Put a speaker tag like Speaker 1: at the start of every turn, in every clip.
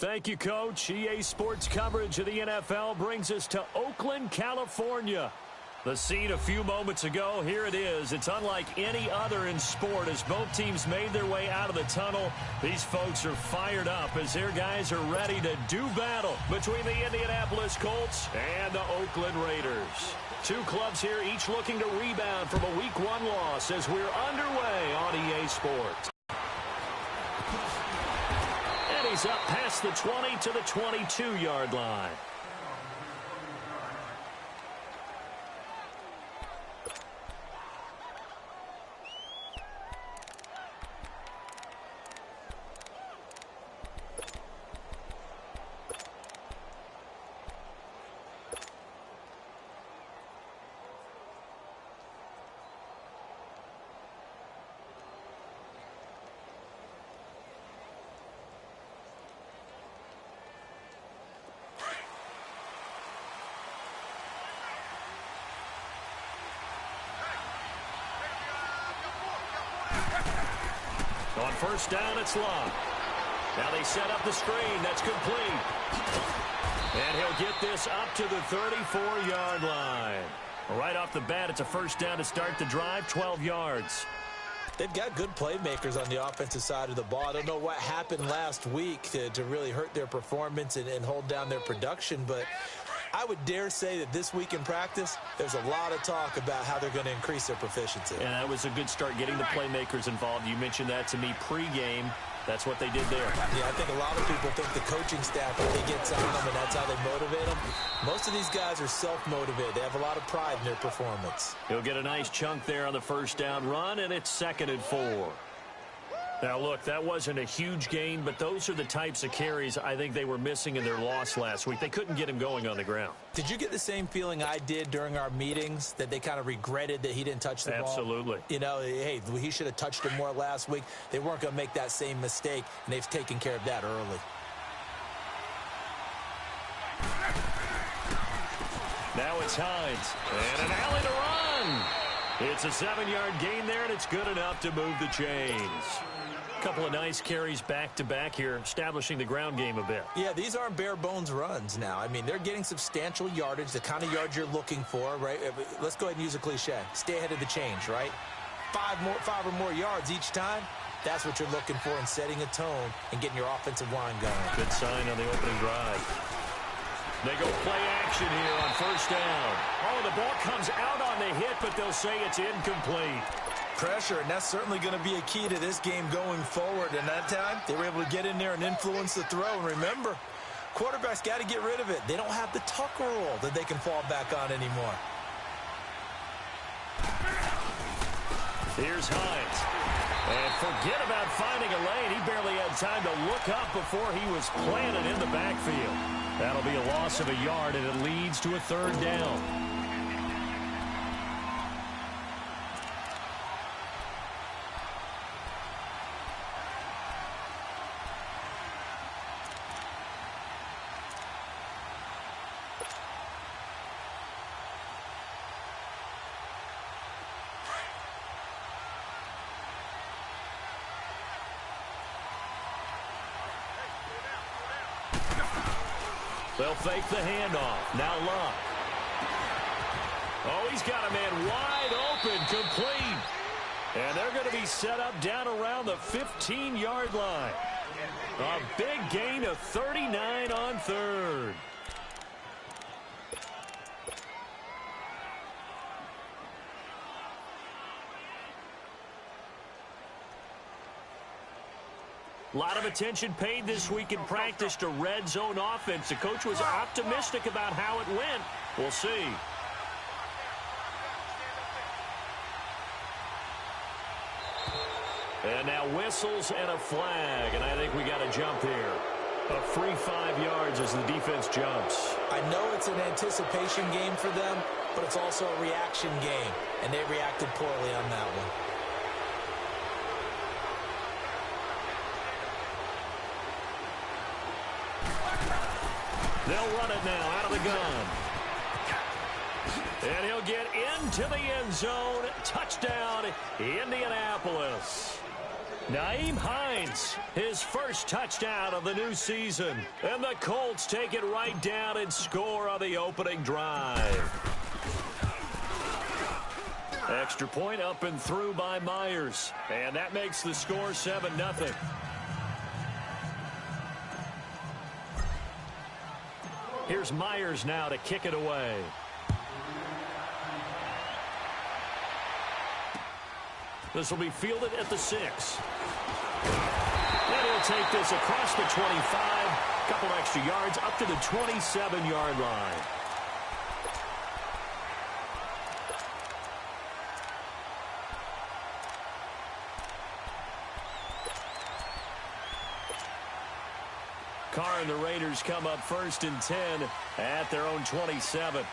Speaker 1: Thank you, Coach. EA Sports coverage of the NFL brings us to Oakland, California. The scene a few moments ago, here it is. It's unlike any other in sport as both teams made their way out of the tunnel. These folks are fired up as their guys are ready to do battle between the Indianapolis Colts and the Oakland Raiders. Two clubs here, each looking to rebound from a Week 1 loss as we're underway on EA Sports. And he's up past the 20 to the 22-yard line. On first down, it's Love. Now they set up the screen. That's complete. And he'll get this up to the 34-yard line. Right off the bat, it's a first down to start the drive, 12 yards.
Speaker 2: They've got good playmakers on the offensive side of the ball. I don't know what happened last week to really hurt their performance and hold down their production, but I would dare say that this week in practice, there's a lot of talk about how they're going to increase their proficiency.
Speaker 1: And that was a good start getting the playmakers involved. You mentioned that to me pregame. That's what they did there.
Speaker 2: Yeah, I think a lot of people think the coaching staff really gets on them, and that's how they motivate them. Most of these guys are self-motivated. They have a lot of pride in their performance.
Speaker 1: He'll get a nice chunk there on the first down run, and it's 2nd and 4. Now, look, that wasn't a huge gain, but those are the types of carries I think they were missing in their loss last week. They couldn't get him going on the ground.
Speaker 2: Did you get the same feeling I did during our meetings, that they kind of regretted that he didn't touch the ball?
Speaker 1: Absolutely.
Speaker 2: You know, hey, he should have touched him more last week. They weren't going to make that same mistake, and they've taken care of that early.
Speaker 1: Now it's Hines, and an alley to run. It's a 7-yard gain there, and it's good enough to move the chains. Couple of nice carries back-to-back here, establishing the ground game a bit.
Speaker 2: Yeah, these aren't bare-bones runs now. I mean, they're getting substantial yardage, the kind of yards you're looking for, right? Let's go ahead and use a cliche. Stay ahead of the change, right? 5 or more yards each time. That's what you're looking for in setting a tone and getting your offensive line going.
Speaker 1: Good sign on the opening drive. They go play action here on first down. Oh, the ball comes out on the hit, but they'll say it's incomplete.
Speaker 2: Pressure, and that's certainly going to be a key to this game going forward. And that time, they were able to get in there and influence the throw. And remember, quarterbacks got to get rid of it. They don't have the Tucker rule that they can fall back on anymore.
Speaker 1: Here's Hines. And forget about finding a lane. He barely had time to look up before he was planted in the backfield. That'll be a loss of a yard, and it leads to a 3rd down. They'll fake the handoff. Now Luck. Oh, he's got a man wide open, complete. And they're going to be set up down around the 15-yard line. A big gain of 39 on 3rd. A lot of attention paid this week in practice to red zone offense. The coach was optimistic about how it went. We'll see. And now whistles and a flag, and I think we got a jump here. A free 5 yards as the defense jumps.
Speaker 2: I know it's an anticipation game for them, but it's also a reaction game, and they reacted poorly on that one.
Speaker 1: They'll run it now out of the gun. And he'll get into the end zone. Touchdown, Indianapolis. Nyheim Hines, his first touchdown of the new season. And the Colts take it right down and score on the opening drive. Extra point up and through by Myers. And that makes the score 7-0. Here's Myers now to kick it away. This will be fielded at the 6. And he'll take this across the 25. Couple extra yards up to the 27-yard line. Carr and the Raiders come up 1st and 10 at their own 27.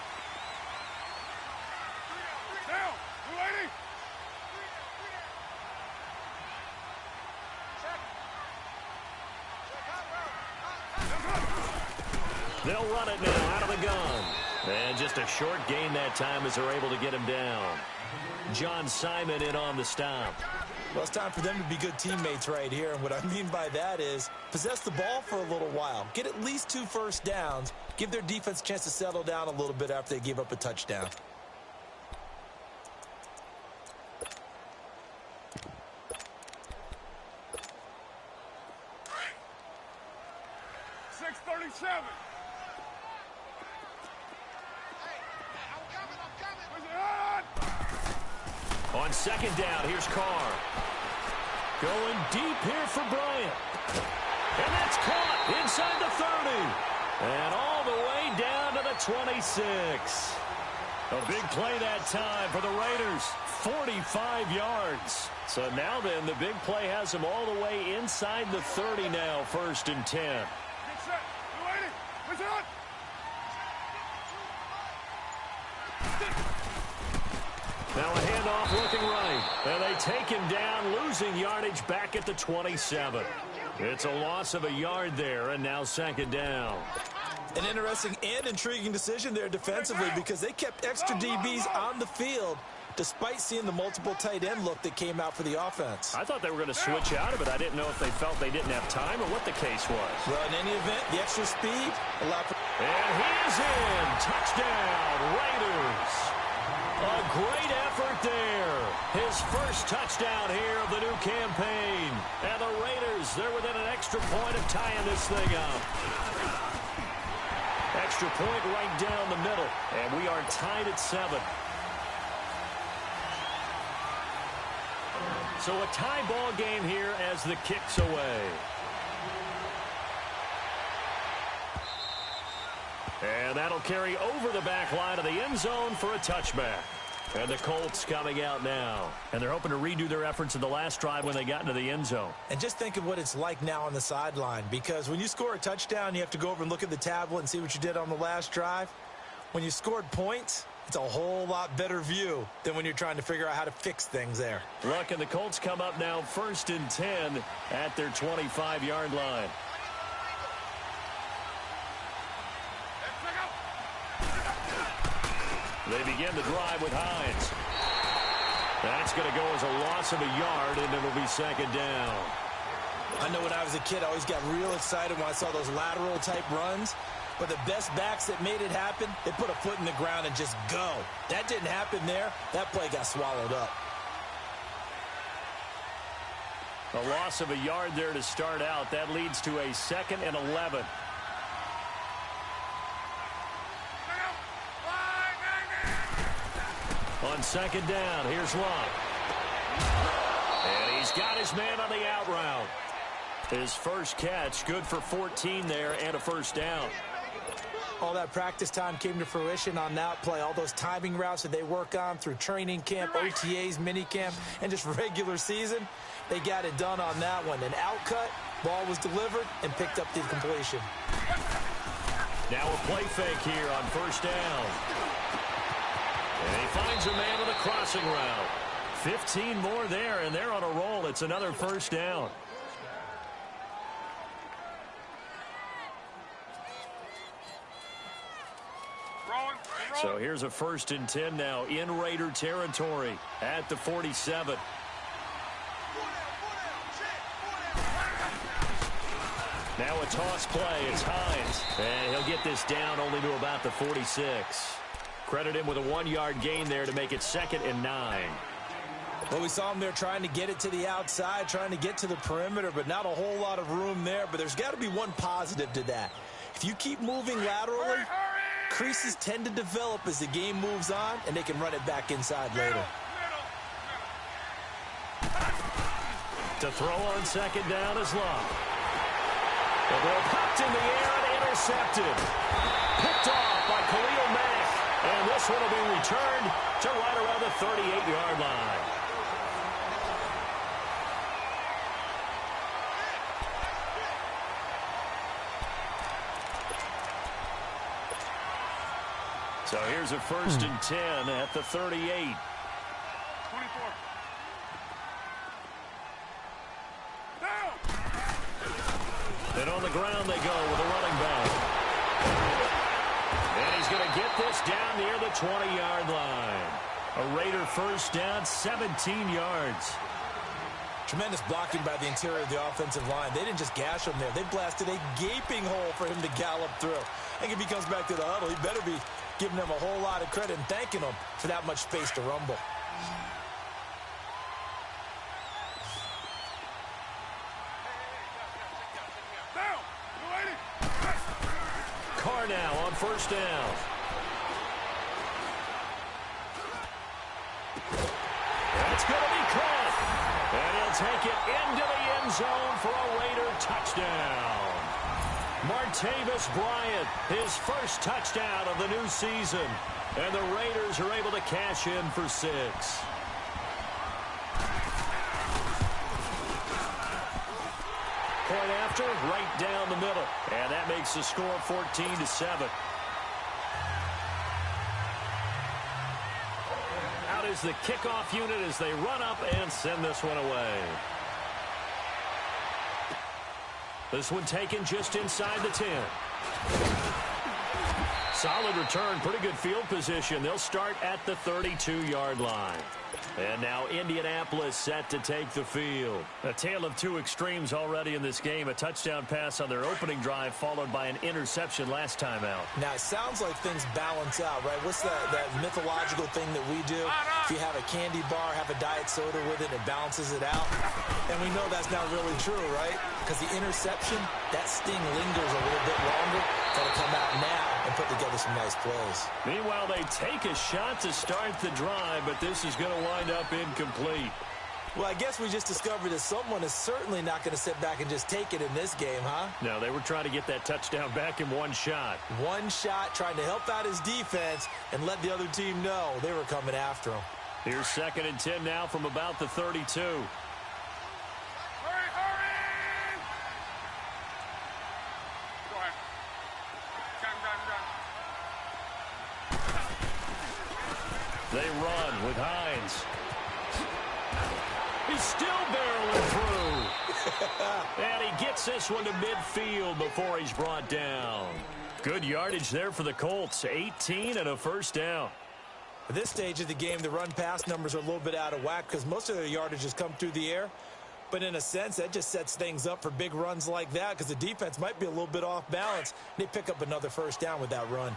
Speaker 1: They'll run it now out of the gun. And just a short gain that time as they're able to get him down. John Simon in on the stop.
Speaker 2: Well, it's time for them to be good teammates right here. And what I mean by that is possess the ball for a little while. Get at least 2 first downs. Give their defense a chance to settle down a little bit after they give up a touchdown.
Speaker 1: On 2nd down, here's Carr. Going deep here for Bryant. And that's caught inside the 30. And all the way down to the 26. A big play that time for the Raiders. 45 yards. So now then, the big play has them all the way inside the 30 now, 1st and 10. Now a handoff looking right. And they take him down, losing yardage back at the 27. It's a loss of a yard there, and now 2nd down.
Speaker 2: An interesting and intriguing decision there defensively because they kept extra DBs on the field despite seeing the multiple tight end look that came out for the offense.
Speaker 1: I thought they were going to switch out of it. I didn't know if they felt they didn't have time or what the case was.
Speaker 2: Well, in any event, the extra speed allowed for...
Speaker 1: And he is in. Touchdown, Raiders. A great effort there. His first touchdown here of the new campaign. And the Raiders, they're within an extra point of tying this thing up. Extra point right down the middle. And we are tied at 7. So a tie ball game here as the kick's away. And that'll carry over the back line of the end zone for a touchback. And the Colts coming out now. And they're hoping to redo their efforts in the last drive when they got into the end zone.
Speaker 2: And just think of what it's like now on the sideline. Because when you score a touchdown, you have to go over and look at the tablet and see what you did on the last drive. When you scored points, it's a whole lot better view than when you're trying to figure out how to fix things there.
Speaker 1: Look, and the Colts come up now 1st and 10 at their 25-yard line. They begin the drive with Hines. That's going to go as a loss of a yard, and it'll be 2nd down.
Speaker 2: I know when I was a kid, I always got real excited when I saw those lateral-type runs. But the best backs that made it happen, they put a foot in the ground and just go. That didn't happen there. That play got swallowed up.
Speaker 1: A loss of a yard there to start out. That leads to a 2nd and 11. On 2nd down, here's Love. And he's got his man on the out route. His first catch, good for 14 there and a 1st down.
Speaker 2: All that practice time came to fruition on that play. All those timing routes that they work on through training camp, OTAs, minicamp, and just regular season, they got it done on that one. An outcut, ball was delivered, and picked up the completion.
Speaker 1: Now a play fake here on 1st down. And he finds a man with a crossing route. 15 more there, and they're on a roll. It's another 1st down. So here's a 1st and 10 now in Raider territory at the 47. Now a toss play. It's Hines. And he'll get this down only to about the 46. Credit him with a 1-yard gain there to make it 2nd and 9.
Speaker 2: Well, we saw him there trying to get it to the outside, trying to get to the perimeter, but not a whole lot of room there. But there's got to be one positive to that. If you keep moving laterally, creases tend to develop as the game moves on, and they can run it back inside later.
Speaker 1: To throw on 2nd down is Love. The ball popped in the air and intercepted. Picked off by Khalil Mack. And this one will be returned to right around the 38-yard line. So here's a 1st and 10 at the 38.
Speaker 3: 24.
Speaker 1: And on the ground they go with a running back. And he's going to get this down near the 20-yard line. A Raider 1st down, 17 yards.
Speaker 2: Tremendous blocking by the interior of the offensive line. They didn't just gash him there. They blasted a gaping hole for him to gallop through. I think if he comes back to the huddle, he better be giving them a whole lot of credit and thanking them for that much space to rumble.
Speaker 1: Carr now on 1st down. That's going to be caught. And he'll take it into the end zone for a Raider touchdown. Martavis Bryant, his 1st touchdown of the new season. And the Raiders are able to cash in for 6. Point after, right down the middle. And that makes the score 14-7. Out is the kickoff unit as they run up and send this one away. This one taken just inside the 10. Solid return, pretty good field position. They'll start at the 32-yard line. And now Indianapolis set to take the field. A tale of two extremes already in this game. A touchdown pass on their opening drive followed by an interception last time out.
Speaker 2: Now, it sounds like things balance out, right? What's that mythological thing that we do? If you have a candy bar, have a diet soda with it, it balances it out. And we know that's not really true, right? Because the interception, that sting lingers a little bit longer. Got to come out now and put together some nice plays.
Speaker 1: Meanwhile, they take a shot to start the drive, but this is going to wind up incomplete.
Speaker 2: Well, I guess we just discovered that someone is certainly not going to sit back and just take it in this game, huh?
Speaker 1: No, they were trying to get that touchdown back in one shot.
Speaker 2: One shot, trying to help out his defense and let the other team know they were coming after him.
Speaker 1: Here's 2nd and 10 now from about the 32. They run with Hines. He's still barreling through. And he gets this one to midfield before he's brought down. Good yardage there for the Colts. 18 and a 1st down.
Speaker 2: At this stage of the game, the run-pass numbers are a little bit out of whack because most of their yardage has come through the air. But in a sense, that just sets things up for big runs like that because the defense might be a little bit off balance. They pick up another 1st down with that run.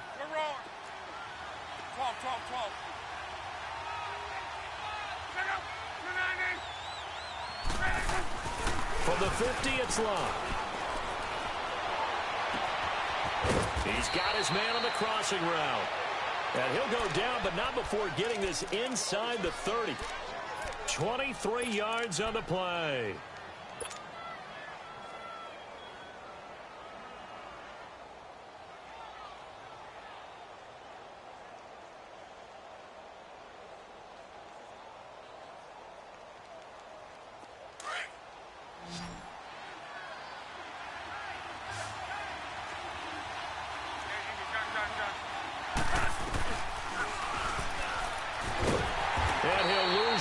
Speaker 3: 12, 12, 12.
Speaker 1: From the 50, it's Long. He's got his man on the crossing route. And he'll go down, but not before getting this inside the 30. 23 yards on the play.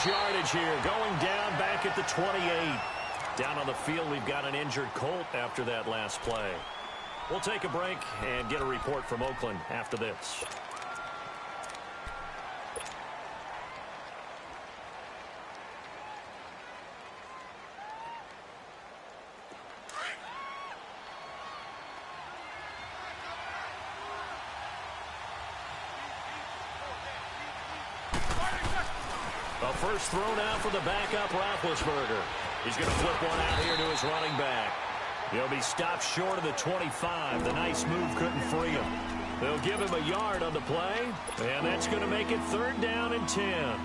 Speaker 1: Yardage here, going down back at the 28. Down on the field, we've got an injured Colt after that last play. We'll take a break and get a report from Oakland after this. A first thrown out for the backup Roethlisberger. He's going to flip one out here to his running back. He'll be stopped short of the 25. The nice move couldn't free him. They'll give him a yard on the play, and that's going to make it 3rd down and 10.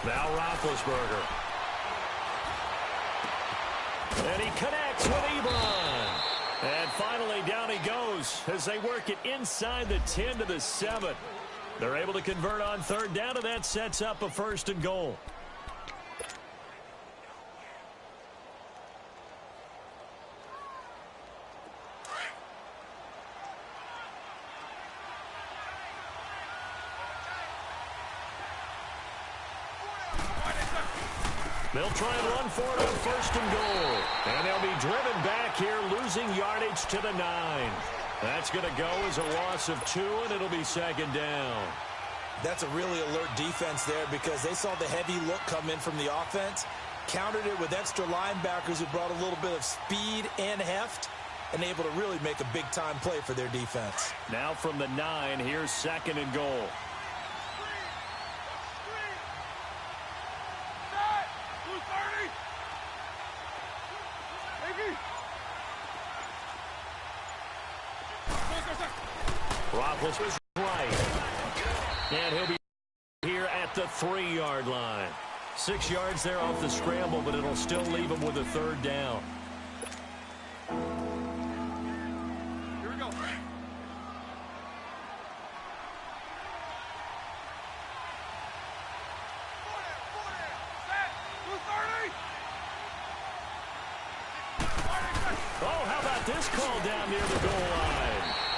Speaker 1: Now Roethlisberger. And he connects with Ebron. And finally down he goes as they work it inside the 10 to the 7. They're able to convert on 3rd down, and that sets up a 1st and goal. They'll try and run for it on 1st and goal. And they'll be driven back here, losing yardage to the 9. That's going to go as a loss of 2, and it'll be 2nd down.
Speaker 2: That's a really alert defense there because they saw the heavy look come in from the offense, countered it with extra linebackers who brought a little bit of speed and heft, and able to really make a big-time play for their defense.
Speaker 1: Now from the 9, here's 2nd and goal. Roethlisberger's right. And he'll be here at the 3-yard line. 6 yards there off the scramble, but it'll still leave him with a 3rd down.
Speaker 3: Here we go.
Speaker 1: Oh, how about this call down near the goal line?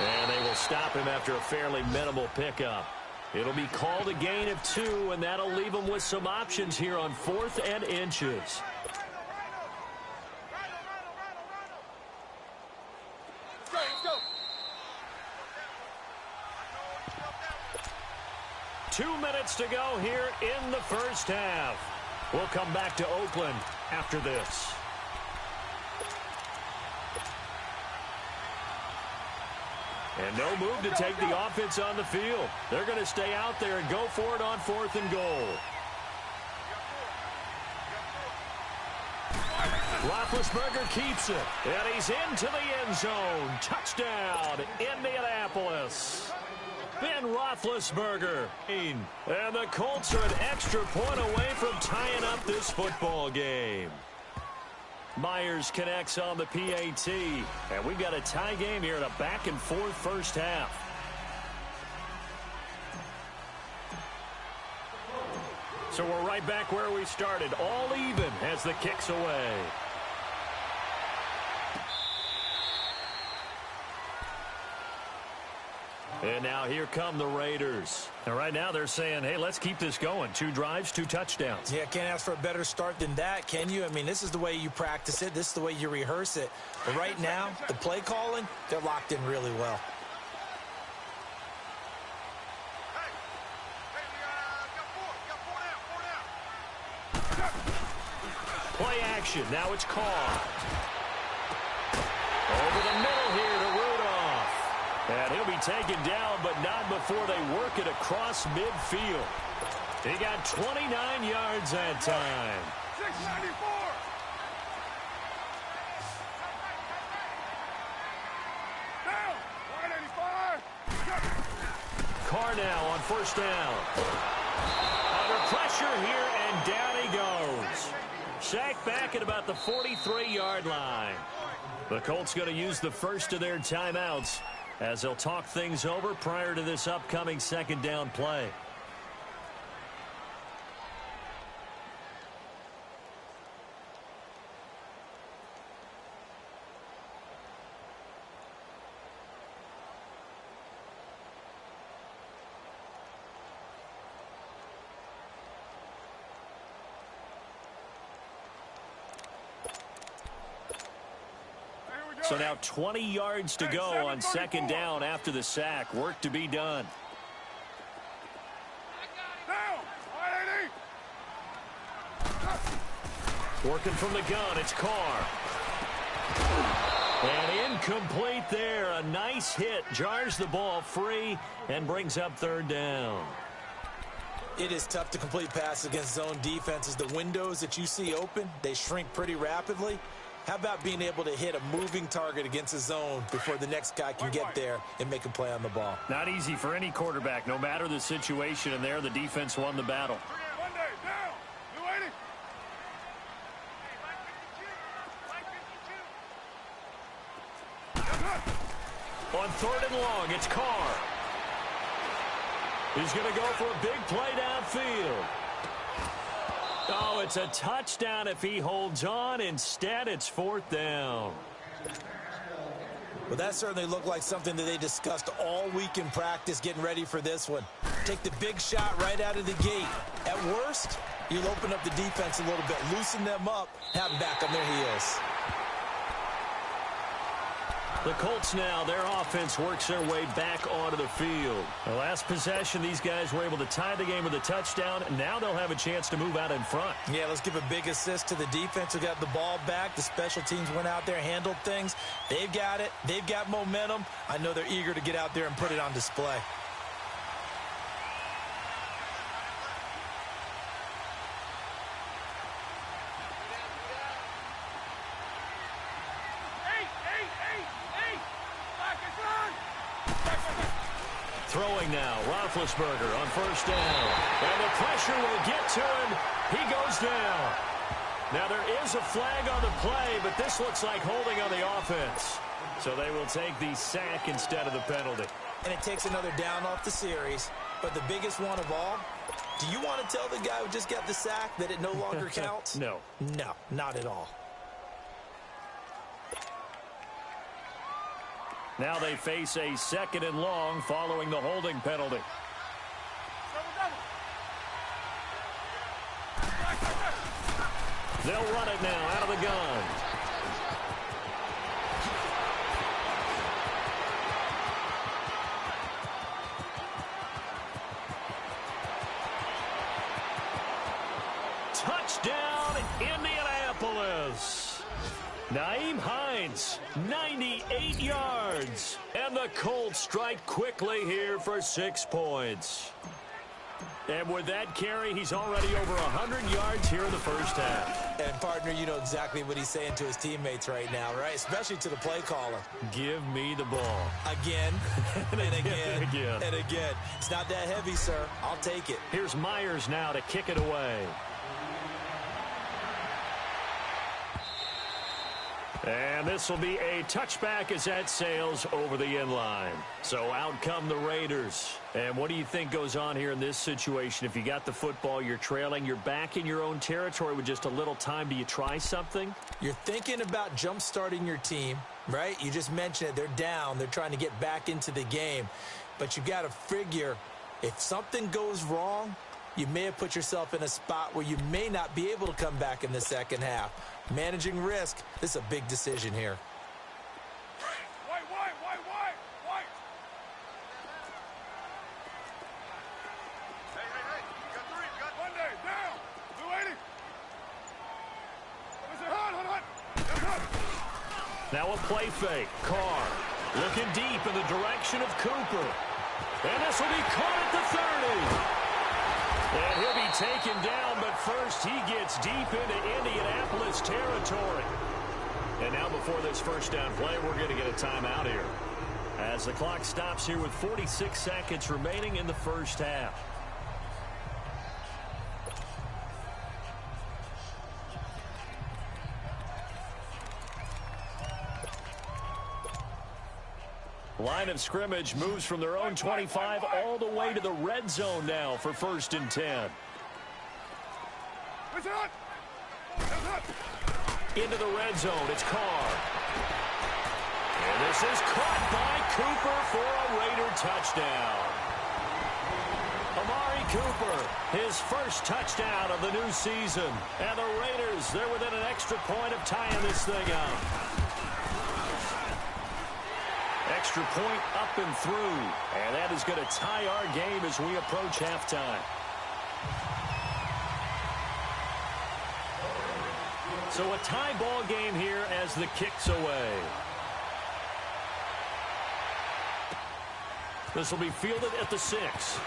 Speaker 1: And they will stop him after a fairly minimal pickup. It'll be called a gain of 2, and that'll leave them with some options here on 4th and inches.
Speaker 3: Let's go.
Speaker 1: 2 minutes to go here in the 1st half. We'll come back to Oakland after this. And no move to take the offense on the field. They're going to stay out there and go for it on 4th and goal. Roethlisberger keeps it, and he's into the end zone. Touchdown, Indianapolis. Ben Roethlisberger. And the Colts are an extra point away from tying up this football game. Myers connects on the PAT. And we've got a tie game here in a back-and-forth 1st half. So we're right back where we started. All even as the kick's away. And now here come the Raiders. And right now they're saying, hey, let's keep this going. 2 drives, 2 touchdowns.
Speaker 2: Yeah, can't ask for a better start than that, can you? I mean, this is the way you practice it. This is the way you rehearse it. But right now, the play calling, they're locked in really well.
Speaker 1: Play action. Now it's caught. Over the middle here to Rudolph. And he'll be taken down, but not before they work it across midfield. He got 29 yards that time.
Speaker 3: 694. Down. 185.
Speaker 1: Carr now on 1st down. Under pressure here, and down he goes. Sacked back at about the 43-yard line. The Colts going to use the first of their timeouts as they'll talk things over prior to this upcoming 2nd down play. So now 20 yards to go on second down after the sack. Work to be done.
Speaker 3: Down. 180.
Speaker 1: Working from the gun, it's Carr. And incomplete there. A nice hit. Jars the ball free and brings up third down.
Speaker 2: It is tough to complete passes against zone defenses. The windows that you see open, they shrink pretty rapidly. How about being able to hit a moving target against a zone before the next guy can get there and make a play on the ball?
Speaker 1: Not easy for any quarterback, no matter the situation, and there the defense won the battle.
Speaker 3: Monday, down. 280.
Speaker 1: On third and long, it's Carr. He's going to go for a big play downfield. Oh, it's a touchdown if he holds on. Instead, it's fourth down.
Speaker 2: Well, that certainly looked like something that they discussed all week in practice getting ready for this one. Take the big shot right out of the gate. At worst, you'll open up the defense a little bit, loosen them up, have them back on their heels.
Speaker 1: The Colts now, their offense works their way back onto the field. The last possession, these guys were able to tie the game with a touchdown, and now they'll have a chance to move out in front.
Speaker 2: Yeah, let's give a big assist to the defense who got the ball back. The special teams went out there, handled things. They've got it. They've got momentum. I know they're eager to get out there and put it on display.
Speaker 1: Throwing now, Roethlisberger on first down. And the pressure will get to him. He goes down. Now there is a flag on the play, but this looks like holding on the offense. So they will take the sack instead of the penalty.
Speaker 2: And it takes another down off the series. But the biggest one of all, do you want to tell the guy who just got the sack that it no longer counts?
Speaker 1: No.
Speaker 2: No, not at all.
Speaker 1: Now they face a second and long following the holding penalty. They'll run it now out of the gun. Touchdown, Indianapolis. Nyheim Hines, 98 yards. And the Colts strike quickly here for 6 points. And with that carry, he's already over 100 yards here in the first half.
Speaker 2: And, partner, you know exactly what he's saying to his teammates right now, right? Especially to the play caller.
Speaker 1: Give me the ball.
Speaker 2: Again, and again,
Speaker 1: again.
Speaker 2: and again. It's not that heavy, sir. I'll take it.
Speaker 1: Here's Myers now to kick it away. And this will be a touchback as that sails over the end line. So out come the Raiders. And what do you think goes on here in this situation? If you got the football, you're trailing, you're back in your own territory with just a little time. Do you try something?
Speaker 2: You're thinking about jump-starting your team, right? You just mentioned it. They're down. They're trying to get back into the game. But you got to figure if something goes wrong, you may have put yourself in a spot where you may not be able to come back in the second half. Managing risk, this is a big decision here.
Speaker 3: White. Hey. You got 3. You got Monday, down. 280. Hot.
Speaker 1: Now a play fake. Carr looking deep in the direction of Cooper. And this will be caught at the 30. And he'll be taken down, but first he gets deep into Indianapolis territory. And now before this first down play, we're going to get a timeout here. As the clock stops here with 46 seconds remaining in the first half. Line of scrimmage moves from their own 25 all the way to the red zone now for 1st and 10. Into the red zone, it's Carr. And this is caught by Cooper for a Raider touchdown. Amari Cooper, his first touchdown of the new season. And the Raiders, they're within an extra point of tying this thing up. extra point up and through. And that is going to tie our game as we approach halftime. So a tie ball game here as the kick's away. This will be fielded at the 6.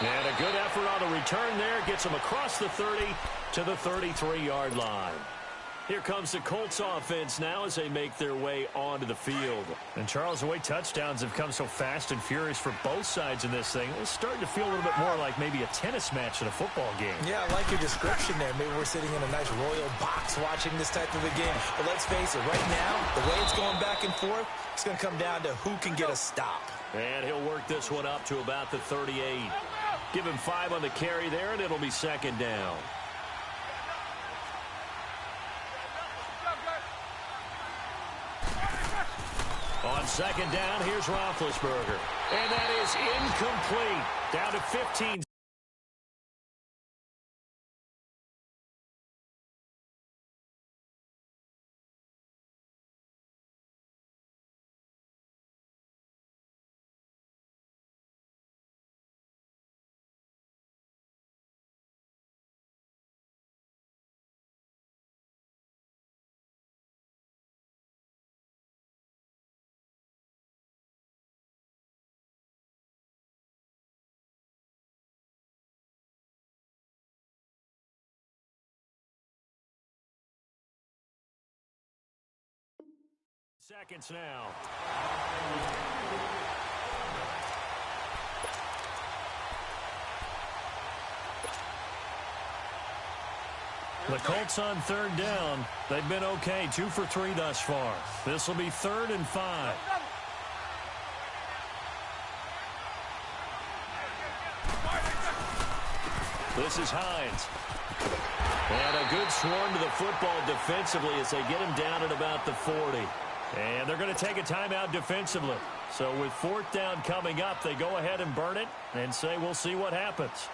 Speaker 1: And a good effort on the return there. Gets him across the 30 to the 33-yard line. Here comes the Colts offense now as they make their way onto the field. And, Charles, the way touchdowns have come so fast and furious for both sides in this thing, it's starting to feel a little bit more like maybe a tennis match in a football game.
Speaker 2: Yeah, I like your description there. Maybe we're sitting in a nice royal box watching this type of a game. But let's face it, right now, the way it's going back and forth, it's going to come down to who can get a stop.
Speaker 1: And he'll work this one up to about the 38. Give him 5 on the carry there, and it'll be second down. On second down, here's Roethlisberger. And that is incomplete. Down to 15. Seconds now. The Colts on third down. They've been okay, 2 for 3 thus far. This will be 3rd and 5. This is Hines. And a good swarm to the football defensively as they get him down at about the 40. And they're going to take a timeout defensively. So with 4th down coming up, they go ahead and burn it and say we'll see what happens.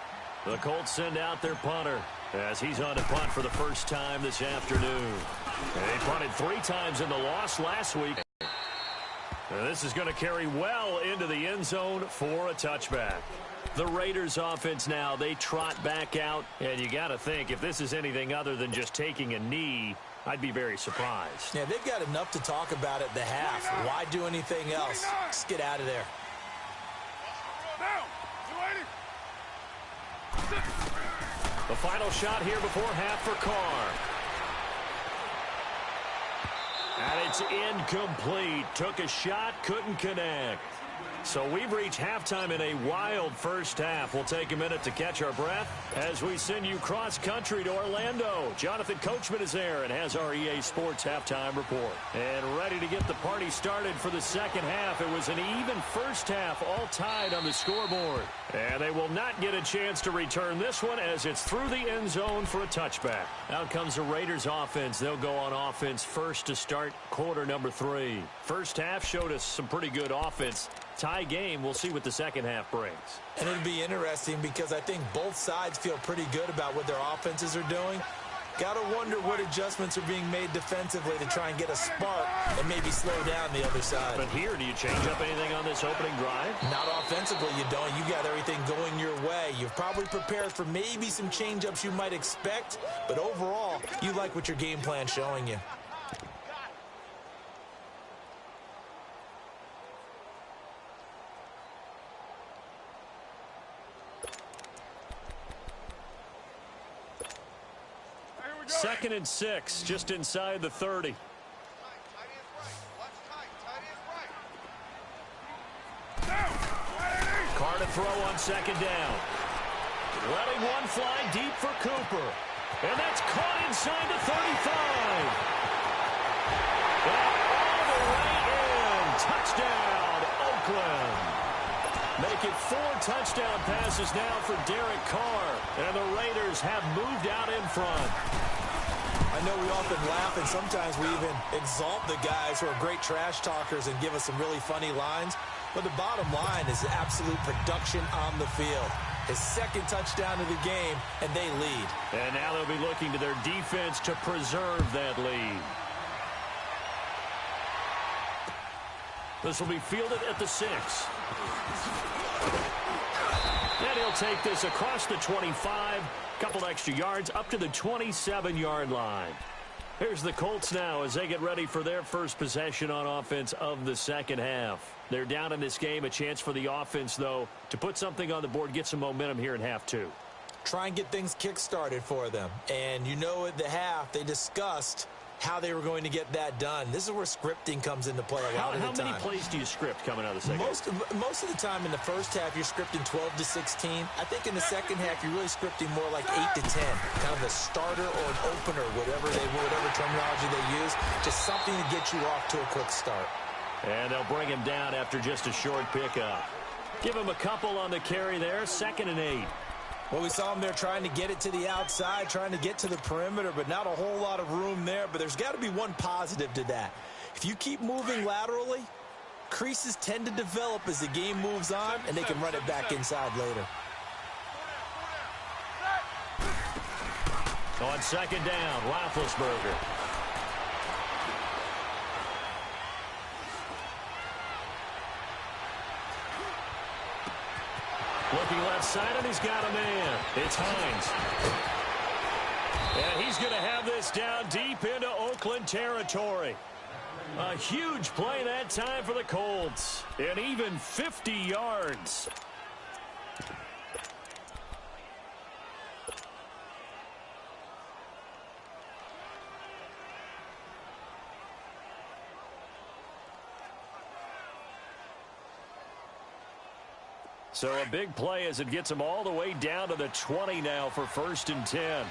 Speaker 1: The Colts send out their punter as he's on to punt for the first time this afternoon. And they punted 3 times in the loss last week. And this is going to carry well into the end zone for a touchback. The Raiders offense now, they trot back out. And you got to think, if this is anything other than just taking a knee, I'd be very surprised.
Speaker 2: Yeah, they've got enough to talk about at the half. Why do anything else? Just get out of there.
Speaker 3: Down. 280.
Speaker 1: The final shot here before half for Carr. And it's incomplete. Took a shot, couldn't connect. So we've reached halftime in a wild first half. We'll take a minute to catch our breath as we send you cross-country to Orlando. Jonathan Coachman is there and has our EA Sports halftime report. And ready to get the party started for the second half. It was an even first half, all tied on the scoreboard. And they will not get a chance to return this one as it's through the end zone for a touchback. Out comes the Raiders offense. They'll go on offense first to start quarter number 3. First half showed us some pretty good offense. Tie game. We'll see what the second half brings.
Speaker 2: And it'll be interesting because I think both sides feel pretty good about what their offenses are doing. Got to wonder what adjustments are being made defensively to try and get a spark and maybe slow down the other side.
Speaker 1: But here, do you change up anything on this opening drive?
Speaker 2: Not offensively, you don't. You got everything going your way. You've probably prepared for maybe some change-ups you might expect, but overall, you like what your game plan's showing you.
Speaker 1: Second and 6, just inside the 30. Carr to throw on second down. Letting one fly deep for Cooper. And that's caught inside the 35. And all the way in. Touchdown, Oakland. Make it 4 touchdown passes now for Derek Carr. And the Raiders have moved out in front.
Speaker 2: I know we often laugh, and sometimes we even exalt the guys who are great trash talkers and give us some really funny lines. But the bottom line is absolute production on the field. His second touchdown of the game, and they lead.
Speaker 1: And now they'll be looking to their defense to preserve that lead. This will be fielded at the 6. And he'll take this across the 25. Couple extra yards up to the 27-yard line. Here's the Colts now as they get ready for their first possession on offense of the second half. They're down in this game. A chance for the offense, though, to put something on the board, get some momentum here in half 2.
Speaker 2: Try and get things kick-started for them. And you know at the half, they discussed how they were going to get that done. This is where scripting comes into play a lot of the time.
Speaker 1: How many plays do you script coming out of the second half?
Speaker 2: Most of the time in the first half, you're scripting 12 to 16. I think in the second half, you're really scripting more like 8 to 10. Kind of a starter or an opener, whatever terminology they use. Just something to get you off to a quick start.
Speaker 1: And they'll bring him down after just a short pickup. Give him a couple on the carry there, 2nd and 8.
Speaker 2: Well, we saw him there trying to get it to the outside, trying to get to the perimeter, but not a whole lot of room there. But there's got to be one positive to that. If you keep moving laterally, creases tend to develop as the game moves on, and they can run it back inside later.
Speaker 1: On 2nd down, Roethlisberger. Looking left side, and he's got a man. It's Hines. And he's going to have this down deep into Oakland territory. A huge play that time for the Colts. And even 50 yards. So a big play as it gets them all the way down to the 20 now for 1st and 10.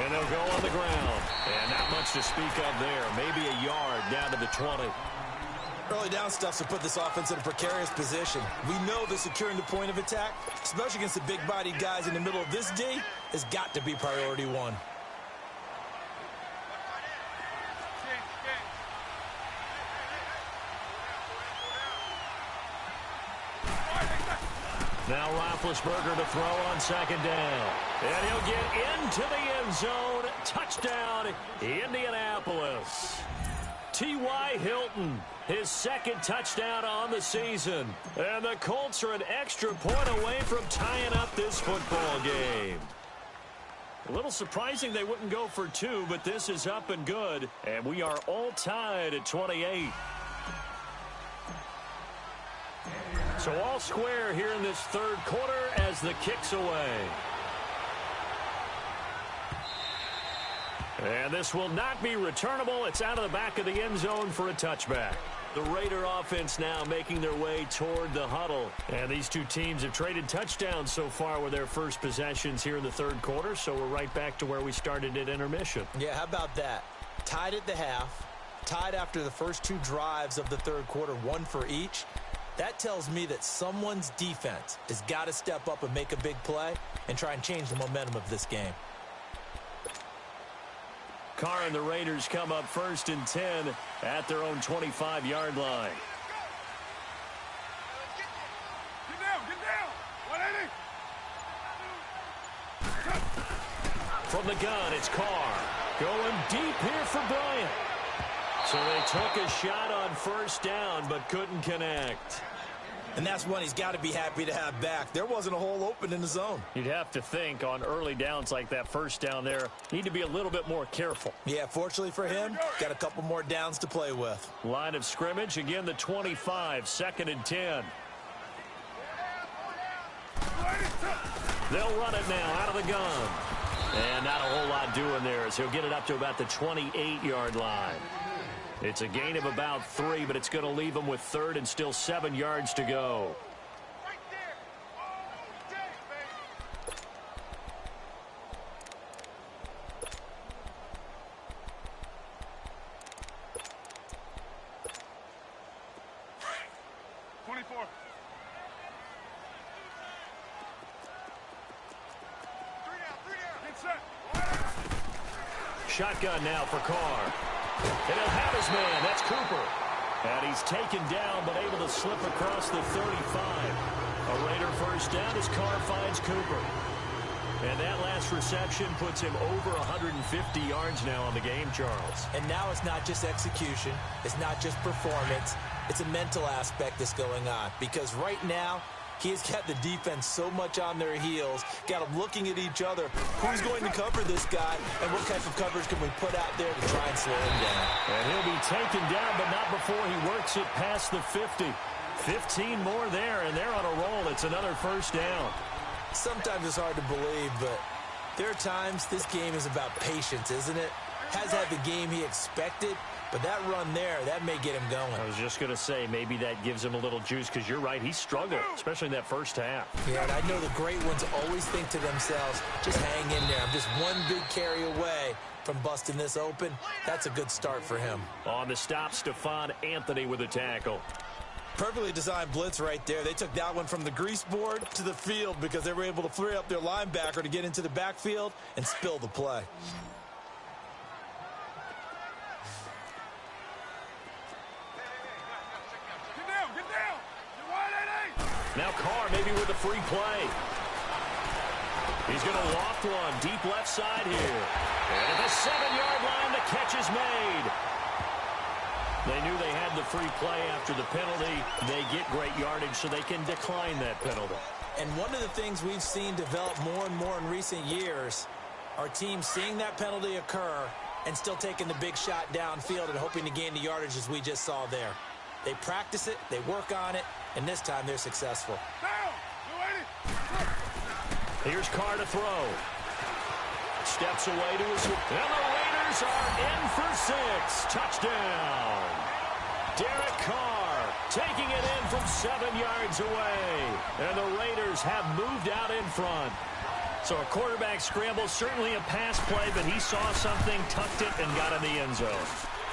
Speaker 1: And they'll go on the ground. And not much to speak of there. Maybe a yard down to the 20.
Speaker 2: Early down stuff to put this offense in a precarious position. We know that securing the point of attack, especially against the big-bodied guys in the middle of this D, has got to be priority 1.
Speaker 1: Now Roethlisberger to throw on 2nd down. And he'll get into the end zone. Touchdown, Indianapolis. T.Y. Hilton, his 2nd touchdown on the season. And the Colts are an extra point away from tying up this football game. A little surprising they wouldn't go for 2, but this is up and good. And we are all tied at 28. So all square here in this 3rd quarter as the kick's away. And this will not be returnable. It's out of the back of the end zone for a touchback. The Raider offense now making their way toward the huddle. And these two teams have traded touchdowns so far with their first possessions here in the 3rd quarter. So we're right back to where we started at intermission.
Speaker 2: Yeah, how about that? Tied at the half, tied after the first 2 drives of the 3rd quarter, 1 for each. That tells me that someone's defense has got to step up and make a big play and try and change the momentum of this game.
Speaker 1: Carr and the Raiders come up 1st and 10 at their own 25-yard line.
Speaker 3: Get down! 180!
Speaker 1: From the gun, it's Carr. Going deep here for Bryant. So they took a shot on 1st down, but couldn't connect.
Speaker 2: And that's one he's got to be happy to have back. There wasn't a hole open in the zone.
Speaker 1: You'd have to think on early downs like that 1st down there, need to be a little bit more careful.
Speaker 2: Yeah, fortunately for him, got a couple more downs to play with.
Speaker 1: Line of scrimmage, again the 25, 2nd and 10. They'll run it now out of the gun. And not a whole lot doing there as he'll get it up to about the 28-yard line. It's a gain of about 3, but it's going to leave him with 3rd and still 7 yards to go.
Speaker 3: Right there! All day, baby! '24. 3 down. Get set.
Speaker 1: Shotgun now for Carr. And he'll have his man. That's Cooper. And he's taken down, but able to slip across the 35. A Raider 1st down as Carr finds Cooper. And that last reception puts him over 150 yards now on the game, Charles.
Speaker 2: And now it's not just execution. It's not just performance. It's a mental aspect that's going on. Because right now, he's got the defense so much on their heels, got them looking at each other. Who's going to cover this guy, and what type of coverage can we put out there to try and slow him down?
Speaker 1: And he'll be taken down, but not before he works it past the 50. 15 more there, and they're on a roll. It's another first down.
Speaker 2: Sometimes it's hard to believe, but there are times this game is about patience, isn't it? Has had the game he expected, but that run there, that may get him going.
Speaker 1: I was just going to say, maybe that gives him a little juice, because you're right, he struggled, especially in that first half.
Speaker 2: Yeah, and I know the great ones always think to themselves, just hang in there. I'm just one big carry away from busting this open. That's a good start for him.
Speaker 1: On the stop, Stephon Anthony with a tackle.
Speaker 2: Perfectly designed blitz right there. They took that one from the grease board to the field because they were able to free up their linebacker to get into the backfield and spill the play.
Speaker 3: Get down! You're wide, Eddie!
Speaker 1: Now Carr maybe with a free play. He's going to loft one deep left side here. And at the 7-yard line, the catch is made. They knew they had the free play after the penalty. They get great yardage, so they can decline that penalty.
Speaker 2: And one of the things we've seen develop more and more in recent years are teams seeing that penalty occur and still taking the big shot downfield and hoping to gain the yardage as we just saw there. They practice it, they work on it, and this time they're successful.
Speaker 3: Down! You Eddie!
Speaker 1: Here's Carr to throw. Steps away to his... And the Raiders are in for 6. Touchdown. Derek Carr taking it in from 7 yards away. And the Raiders have moved out in front. So a quarterback scramble, certainly a pass play, but he saw something, tucked it, and got in the end zone.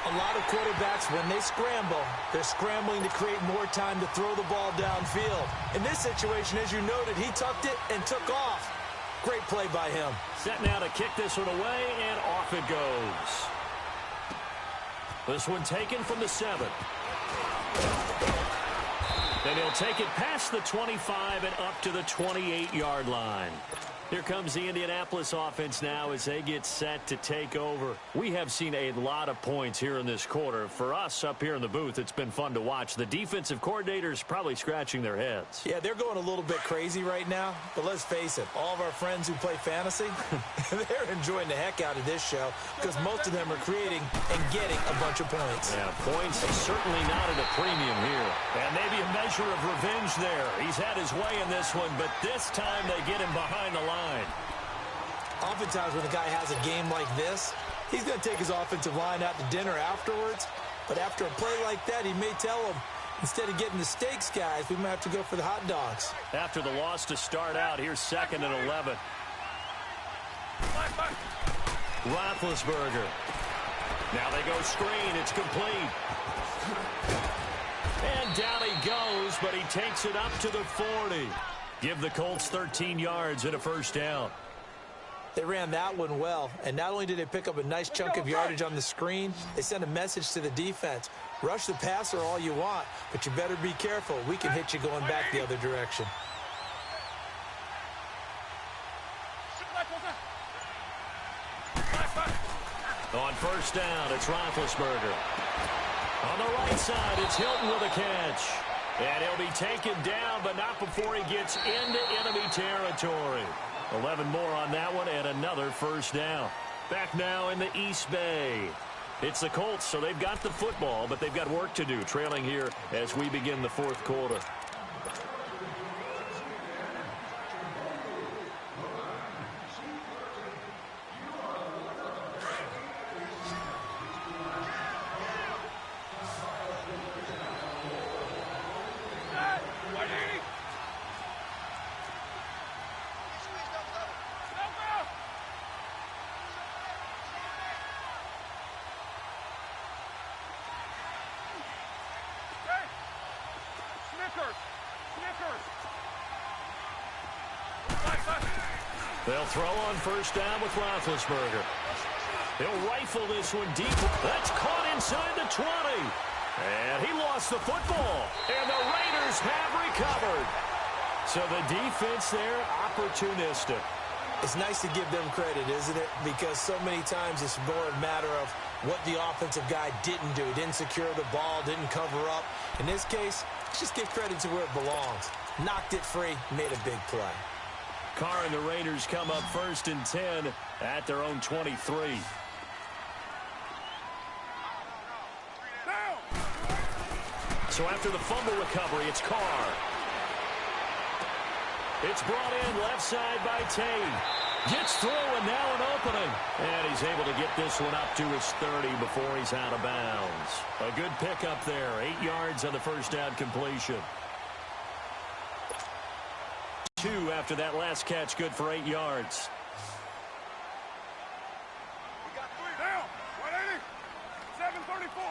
Speaker 2: A lot of quarterbacks, when they scramble, they're scrambling to create more time to throw the ball downfield. In this situation, as you noted, he tucked it and took off. Great play by him.
Speaker 1: Set now to kick this one away, and off it goes. This one taken from the 7. Then he'll take it past the 25 and up to the 28-yard line. Here comes the Indianapolis offense now as they get set to take over. We have seen a lot of points here in this quarter. For us up here in the booth, it's been fun to watch. The defensive coordinators probably scratching their heads.
Speaker 2: Yeah, they're going a little bit crazy right now, but let's face it, all of our friends who play fantasy, they're enjoying the heck out of this show because most of them are creating and getting a bunch of points.
Speaker 1: Yeah, points certainly not at a premium here. And maybe a measure of revenge there. He's had his way in this one, but this time they get him behind the line.
Speaker 2: Oftentimes when a guy has a game like this, he's going to take his offensive line out to dinner afterwards. But after a play like that, he may tell them, instead of getting the steaks, guys, we might have to go for the hot dogs.
Speaker 1: After the loss to start out, here's 2nd and 11. Roethlisberger. Now they go screen. It's complete. And down he goes, but he takes it up to the 40. Give the Colts 13 yards and a first down.
Speaker 2: They ran that one well, and not only did they pick up a nice chunk of yardage on the screen, they sent a message to the defense. Rush the passer all you want, but you better be careful. We can hit you going back the other direction.
Speaker 1: On first down, it's Roethlisberger. On the right side, it's Hilton with a catch. And he'll be taken down, but not before he gets into enemy territory. 11 more on that one, and another first down. Back now in the East Bay. It's the Colts, so they've got the football, but they've got work to do, trailing here as we begin the fourth quarter. They'll throw on first down with Roethlisberger. He'll rifle this one deep. That's caught inside the 20. And he lost the football. And the Raiders have recovered. So the defense there, opportunistic.
Speaker 2: It's nice to give them credit, isn't it? Because so many times it's more a matter of what the offensive guy didn't do. Didn't secure the ball, didn't cover up. In this case, let's just give credit to where it belongs. Knocked it free, made a big play.
Speaker 1: Carr and the Raiders come up 1st and 10 at their own 23. So after the fumble recovery, it's Carr. It's brought in left side by Tate. Gets through and now an opening. And he's able to get this one up to his 30 before he's out of bounds. A good pickup there. 8 yards on the first down completion. 2 after that last catch, good for 8 yards.
Speaker 3: We got 3 down. 180. 734.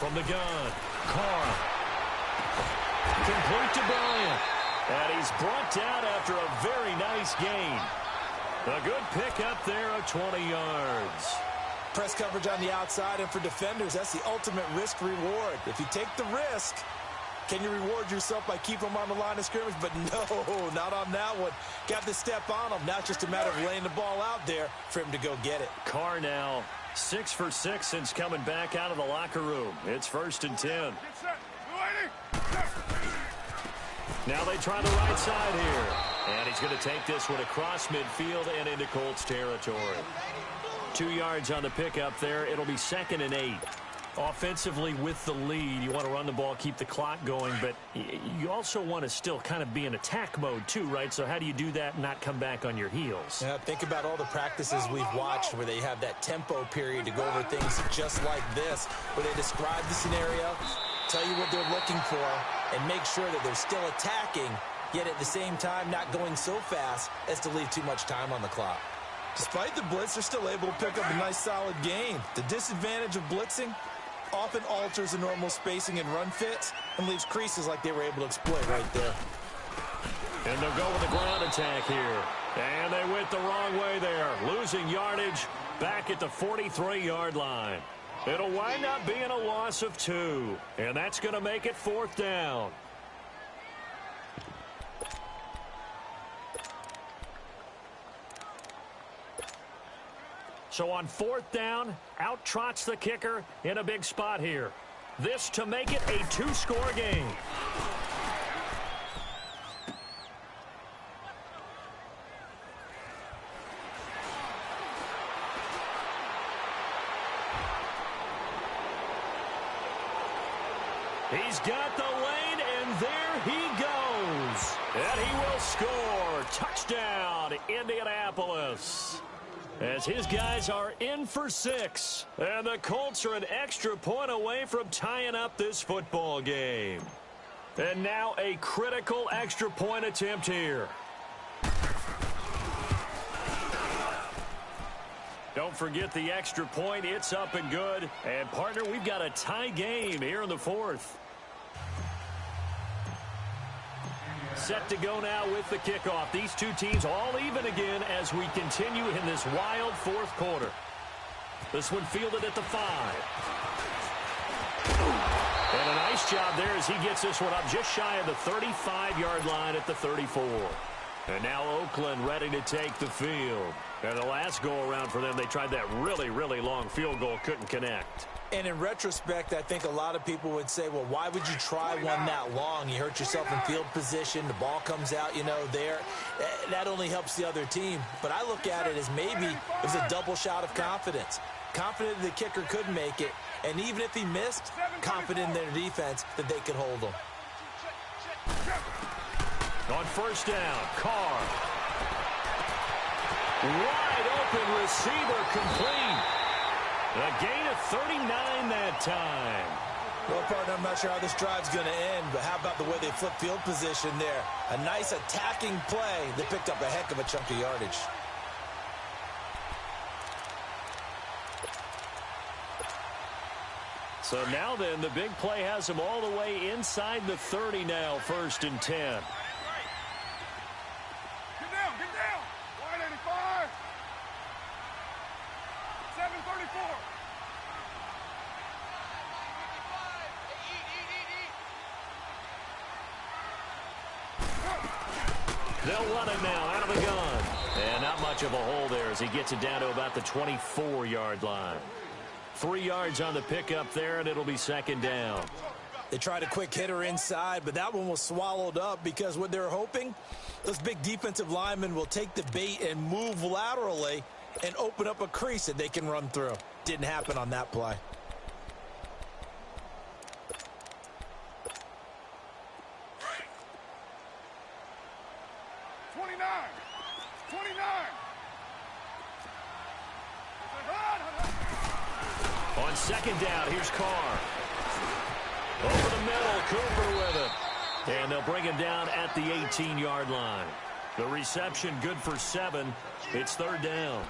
Speaker 1: From the gun, Carr. Complete to Bryant. And he's brought down after a very nice gain. A good pickup there of 20 yards.
Speaker 2: Press coverage on the outside, and for defenders, that's the ultimate risk-reward. If you take the risk, can you reward yourself by keeping them on the line of scrimmage? But no, not on that one. Got to step on them. Now it's just a matter of laying the ball out there for him to go get it.
Speaker 1: Carr now 6 for 6 since coming back out of the locker room. It's 1st and 10. Now they try the right side here. And he's going to take this one across midfield and into Colts territory. 2 yards on the pickup there. It'll be 2nd and 8. Offensively with the lead, you want to run the ball, keep the clock going, but you also want to still kind of be in attack mode too, right? So how do you do that and not come back on your heels?
Speaker 2: Yeah, think about all the practices we've watched where they have that tempo period to go over things just like this, where they describe the scenario, tell you what they're looking for, and make sure that they're still attacking, yet at the same time not going so fast as to leave too much time on the clock. Despite the blitz, they're still able to pick up a nice solid gain. The disadvantage of blitzing often alters the normal spacing and run fits and leaves creases like they were able to exploit right there.
Speaker 1: And they'll go with the ground attack here. And they went the wrong way there. Losing yardage back at the 43-yard line. It'll wind up being a loss of 2. And that's going to make it 4th down. So on 4th down, out trots the kicker in a big spot here. This to make it a 2-score game. He's got the lane, and there he goes. And he will score. Touchdown, Indianapolis. As his guys are in for 6. And the Colts are an extra point away from tying up this football game. And now a critical extra point attempt here. Don't forget the extra point. It's up and good. And, partner, we've got a tie game here in the 4th. Set to go now with the kickoff. These two teams all even again as we continue in this wild 4th quarter. This one fielded at the 5. And a nice job there as he gets this one up just shy of the 35-yard line at the 34. And now Oakland ready to take the field. And the last go-around for them, they tried that really, really long field goal, couldn't connect.
Speaker 2: And in retrospect, I think a lot of people would say, well, why would you try one that long? You hurt yourself in field position. The ball comes out, there. That only helps the other team. But I look at it as maybe it was a double shot of confidence. Confident the kicker could make it. And even if he missed, confident in their defense that they could hold him.
Speaker 1: On 1st down, Carr. Wide open receiver complete. A gain of 39 that time.
Speaker 2: Well, partner, I'm not sure how this drive's going to end, but how about the way they flip field position there? A nice attacking play that picked up a heck of a chunk of yardage.
Speaker 1: So now then, the big play has them all the way inside the 30 now, 1st and 10.
Speaker 3: Get down, get down. 185. 734.
Speaker 1: They'll run it now out of the gun. And not much of a hole there as he gets it down to about the 24-yard line. 3 yards on the pickup there, and it'll be second down.
Speaker 2: They tried a quick hitter inside, but that one was swallowed up because what they're hoping, those big defensive linemen will take the bait and move laterally and open up a crease that they can run through. Didn't happen on that play.
Speaker 1: On second down, here's Carr. Over the middle, Cooper with it. And they'll bring him down at the 18-yard line. The reception good for 7. It's third down.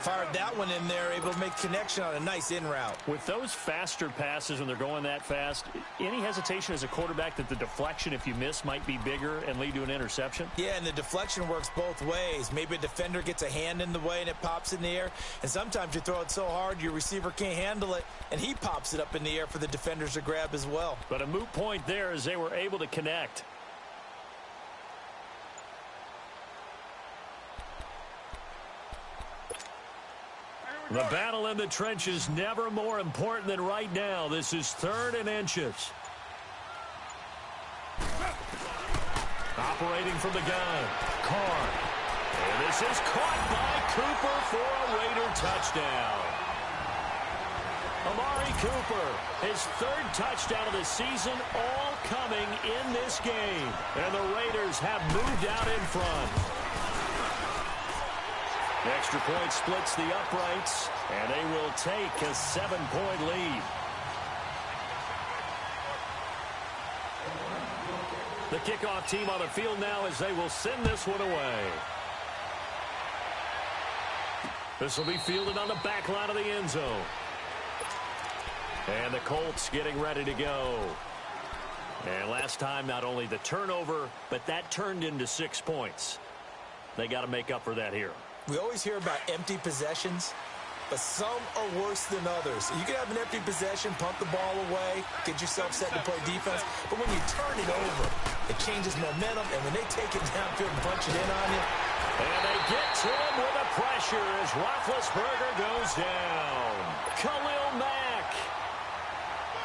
Speaker 2: Fired that one in there, able to make connection on a nice in route.
Speaker 1: With those faster passes when they're going that fast, any hesitation as a quarterback that the deflection, if you miss, might be bigger and lead to an interception?
Speaker 2: Yeah, and the deflection works both ways. Maybe a defender gets a hand in the way and it pops in the air. And sometimes you throw it so hard your receiver can't handle it, and he pops it up in the air for the defenders to grab as well.
Speaker 1: But a moot point there as they were able to connect. The battle in the trenches never more important than right now. This is 3rd and inches. Operating from the gun, Carr. And this is caught by Cooper for a Raider touchdown. Amari Cooper, his 3rd touchdown of the season, all coming in this game. And the Raiders have moved out in front. The extra point splits the uprights, and they will take a 7-point lead. The kickoff team on the field now as they will send this one away. This will be fielded on the back line of the end zone. And the Colts getting ready to go. And last time, not only the turnover, but that turned into 6 points. They got to make up for that here.
Speaker 2: We always hear about empty possessions, but some are worse than others. You can have an empty possession, punt the ball away, get yourself set to play defense, but when you turn it over, it changes momentum, and when they take it downfield and punch it in on you.
Speaker 1: And they get to him with the pressure as Roethlisberger goes down. Khalil Mack.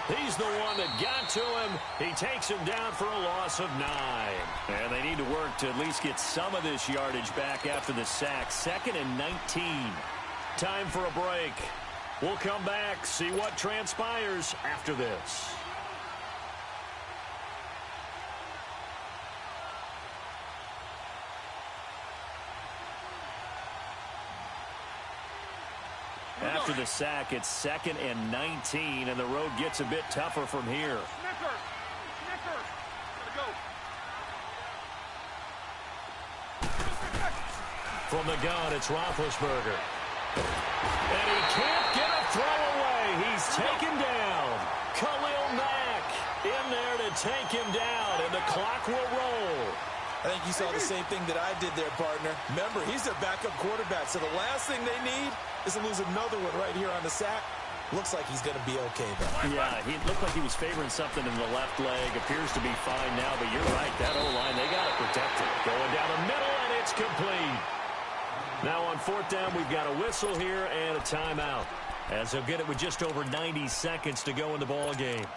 Speaker 1: He's the one that got to him. He takes him down for a loss of 9. And they need to work to at least get some of this yardage back after the sack. 2nd and 19. Time for a break. We'll come back, see what transpires after this. After the sack, it's 2nd and 19, and the road gets a bit tougher from here. From the gun, it's Roethlisberger. And he can't get a throw away. He's taken down. Khalil Mack in there to take him down, and the clock will roll.
Speaker 2: I think you saw the same thing that I did there, partner. Remember, he's their backup quarterback, so the last thing they need is to lose another one right here on the sack. Looks like he's going to be okay, though.
Speaker 1: Yeah, he looked like he was favoring something in the left leg. Appears to be fine now, but you're right. That O-line, they got to protect it. Going down the middle, and it's complete. Now on 4th down, we've got a whistle here and a timeout, as they'll get it with just over 90 seconds to go in the ball game.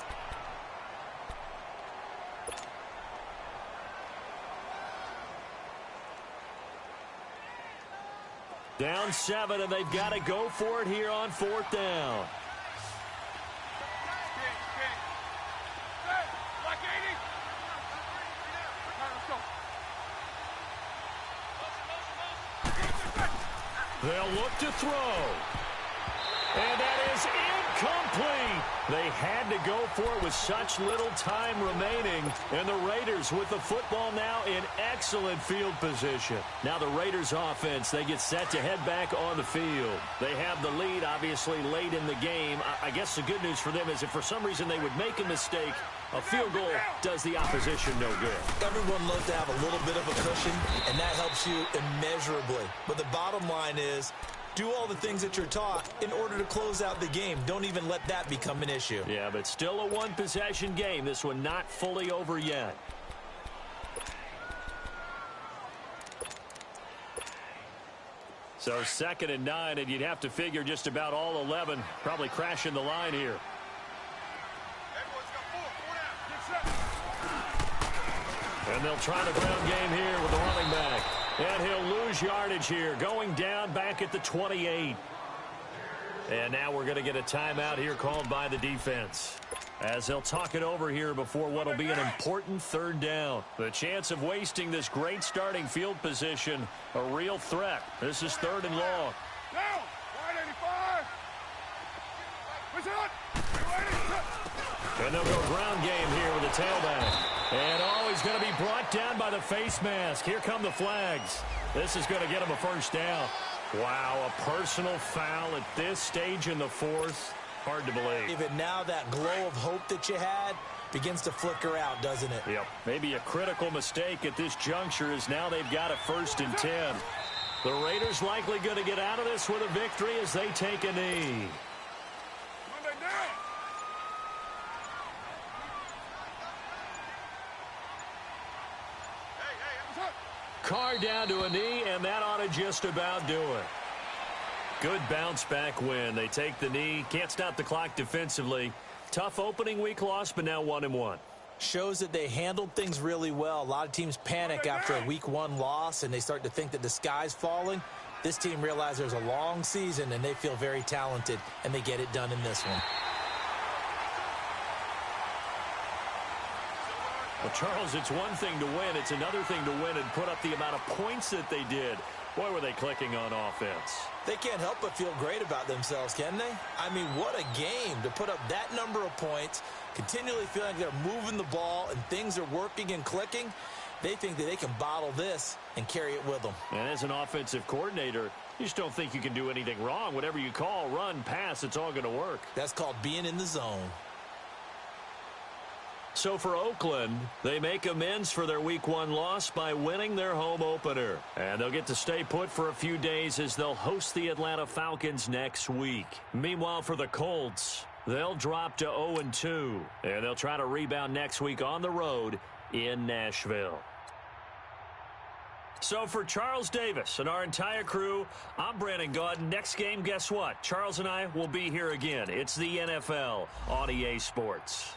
Speaker 1: Down 7, and they've got to go for it here on 4th down. They'll look to throw. And that is incomplete. They had to go for it with such little time remaining. And the Raiders with the football now in excellent field position. Now the Raiders offense, they get set to head back on the field. They have the lead, obviously, late in the game. I guess the good news for them is if for some reason they would make a mistake, a field goal does the opposition no good.
Speaker 2: Everyone loves to have a little bit of a cushion, and that helps you immeasurably. But the bottom line is, do all the things that you're taught in order to close out the game. Don't even let that become an issue.
Speaker 1: Yeah, but still a one-possession game. This one not fully over yet. So 2nd and 9, and you'd have to figure just about all 11 probably crashing the line here. And they'll try the ground game here with the running back. And he'll lose yardage here, going down back at the 28. And now we're going to get a timeout here called by the defense, as they'll talk it over here before what will be an important 3rd down. The chance of wasting this great starting field position, a real threat. This is 3rd and long.
Speaker 3: Down! 185! Push it!
Speaker 1: And they'll go ground game here with the tailback. And he's going to be brought down by the face mask. Here come the flags. This is going to get him a 1st down. Wow, a personal foul at this stage in the 4th. Hard to believe.
Speaker 2: Even now that glow of hope that you had begins to flicker out, doesn't it?
Speaker 1: Yep. Maybe a critical mistake at this juncture is now they've got a 1st and 10. The Raiders likely going to get out of this with a victory as they take a knee. Carr down to a knee, and that ought to just about do it. Good bounce-back win. They take the knee. Can't stop the clock defensively. Tough opening week loss, but now 1-1.
Speaker 2: Shows that they handled things really well. A lot of teams panic after a week 1 loss, and they start to think that the sky's falling. This team realizes there's a long season, and they feel very talented, and they get it done in this one.
Speaker 1: Well, Charles, it's one thing to win. It's another thing to win and put up the amount of points that they did. Boy, were they clicking on offense.
Speaker 2: They can't help but feel great about themselves, can they? I mean, what a game to put up that number of points, continually feeling like they're moving the ball and things are working and clicking. They think that they can bottle this and carry it with them.
Speaker 1: And as an offensive coordinator, you just don't think you can do anything wrong. Whatever you call, run, pass, it's all going to work.
Speaker 2: That's called being in the zone.
Speaker 1: So for Oakland, they make amends for their Week 1 loss by winning their home opener. And they'll get to stay put for a few days as they'll host the Atlanta Falcons next week. Meanwhile, for the Colts, they'll drop to 0-2. And they'll try to rebound next week on the road in Nashville. So for Charles Davis and our entire crew, I'm Brandon Gaudin. Next game, guess what? Charles and I will be here again. It's the NFL on EA Sports.